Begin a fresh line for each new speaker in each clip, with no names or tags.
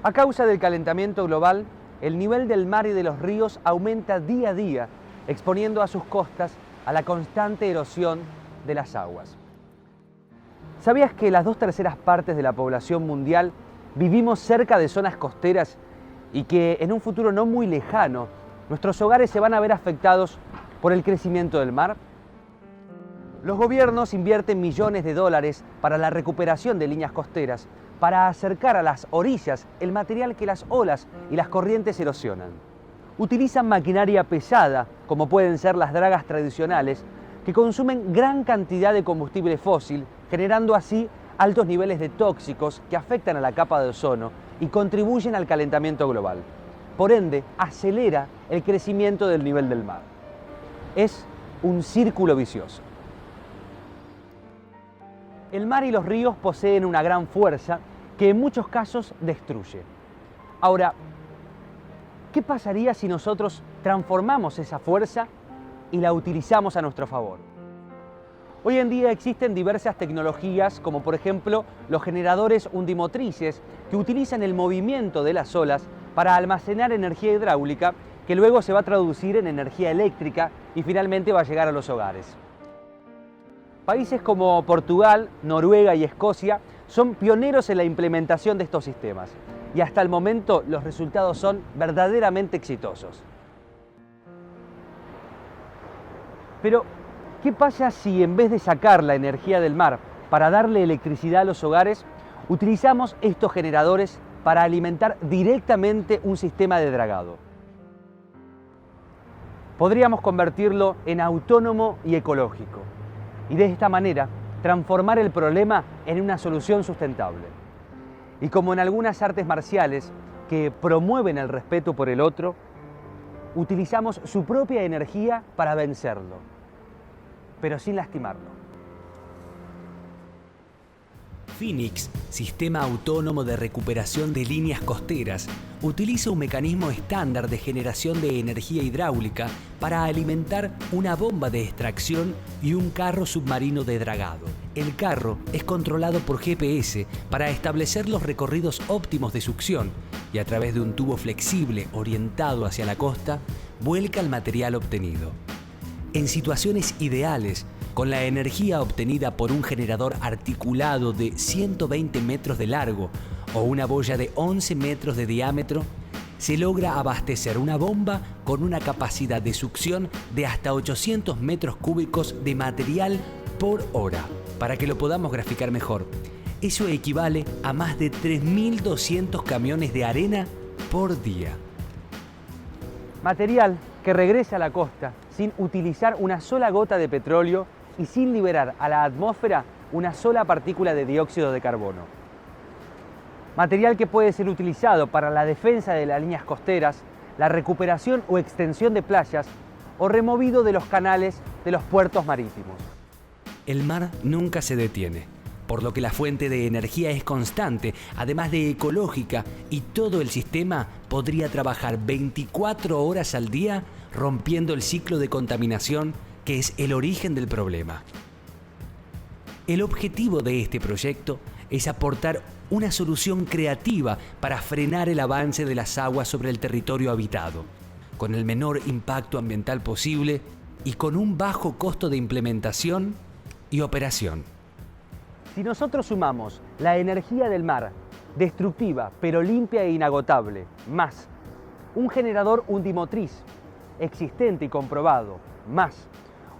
A causa del calentamiento global, el nivel del mar y de los ríos aumenta día a día, exponiendo a sus costas a la constante erosión de las aguas. ¿Sabías que las 2/3 partes de la población mundial vivimos cerca de zonas costeras y que en un futuro no muy lejano nuestros hogares se van a ver afectados por el crecimiento del mar? Los gobiernos invierten millones de dólares para la recuperación de líneas costeras, para acercar a las orillas el material que las olas y las corrientes erosionan. Utilizan maquinaria pesada, como pueden ser las dragas tradicionales, que consumen gran cantidad de combustible fósil, generando así altos niveles de tóxicos que afectan a la capa de ozono y contribuyen al calentamiento global. Por ende, acelera el crecimiento del nivel del mar. Es un círculo vicioso. El mar y los ríos poseen una gran fuerza que en muchos casos destruye. Ahora, ¿qué pasaría si nosotros transformamos esa fuerza y la utilizamos a nuestro favor? Hoy en día existen diversas tecnologías, como por ejemplo los generadores undimotrices, que utilizan el movimiento de las olas para almacenar energía hidráulica, que luego se va a traducir en energía eléctrica y finalmente va a llegar a los hogares. Países como Portugal, Noruega y Escocia son pioneros en la implementación de estos sistemas y hasta el momento los resultados son verdaderamente exitosos. Pero, ¿qué pasa si en vez de sacar la energía del mar para darle electricidad a los hogares, utilizamos estos generadores para alimentar directamente un sistema de dragado? Podríamos convertirlo en autónomo y ecológico y de esta manera transformar el problema en una solución sustentable. Y como en algunas artes marciales que promueven el respeto por el otro, utilizamos su propia energía para vencerlo, pero sin lastimarlo.
Phoenix, sistema autónomo de recuperación de líneas costeras, utiliza un mecanismo estándar de generación de energía hidráulica para alimentar una bomba de extracción y un carro submarino de dragado. El carro es controlado por GPS para establecer los recorridos óptimos de succión y a través de un tubo flexible orientado hacia la costa, vuelca el material obtenido. En situaciones ideales, con la energía obtenida por un generador articulado de 120 metros de largo o una boya de 11 metros de diámetro, se logra abastecer una bomba con una capacidad de succión de hasta 800 metros cúbicos de material por hora. Para que lo podamos graficar mejor, eso equivale a más de 3.200 camiones de arena por día.
Material que regresa a la costa sin utilizar una sola gota de petróleo y sin liberar a la atmósfera una sola partícula de dióxido de carbono. Material que puede ser utilizado para la defensa de las líneas costeras, la recuperación o extensión de playas o removido de los canales de los puertos marítimos.
El mar nunca se detiene, por lo que la fuente de energía es constante, además de ecológica, y todo el sistema podría trabajar 24 horas al día rompiendo el ciclo de contaminación que es el origen del problema. El objetivo de este proyecto es aportar una solución creativa para frenar el avance de las aguas sobre el territorio habitado, con el menor impacto ambiental posible y con un bajo costo de implementación y operación.
Si nosotros sumamos la energía del mar, destructiva pero limpia e inagotable, más un generador undimotriz existente y comprobado, más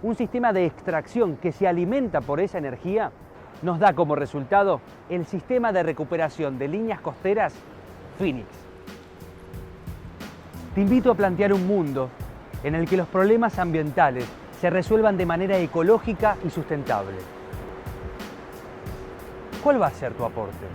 un sistema de extracción que se alimenta por esa energía, nos da como resultado el sistema de recuperación de líneas costeras Phoenix. Te invito a plantear un mundo en el que los problemas ambientales se resuelvan de manera ecológica y sustentable. ¿Cuál va a ser tu aporte?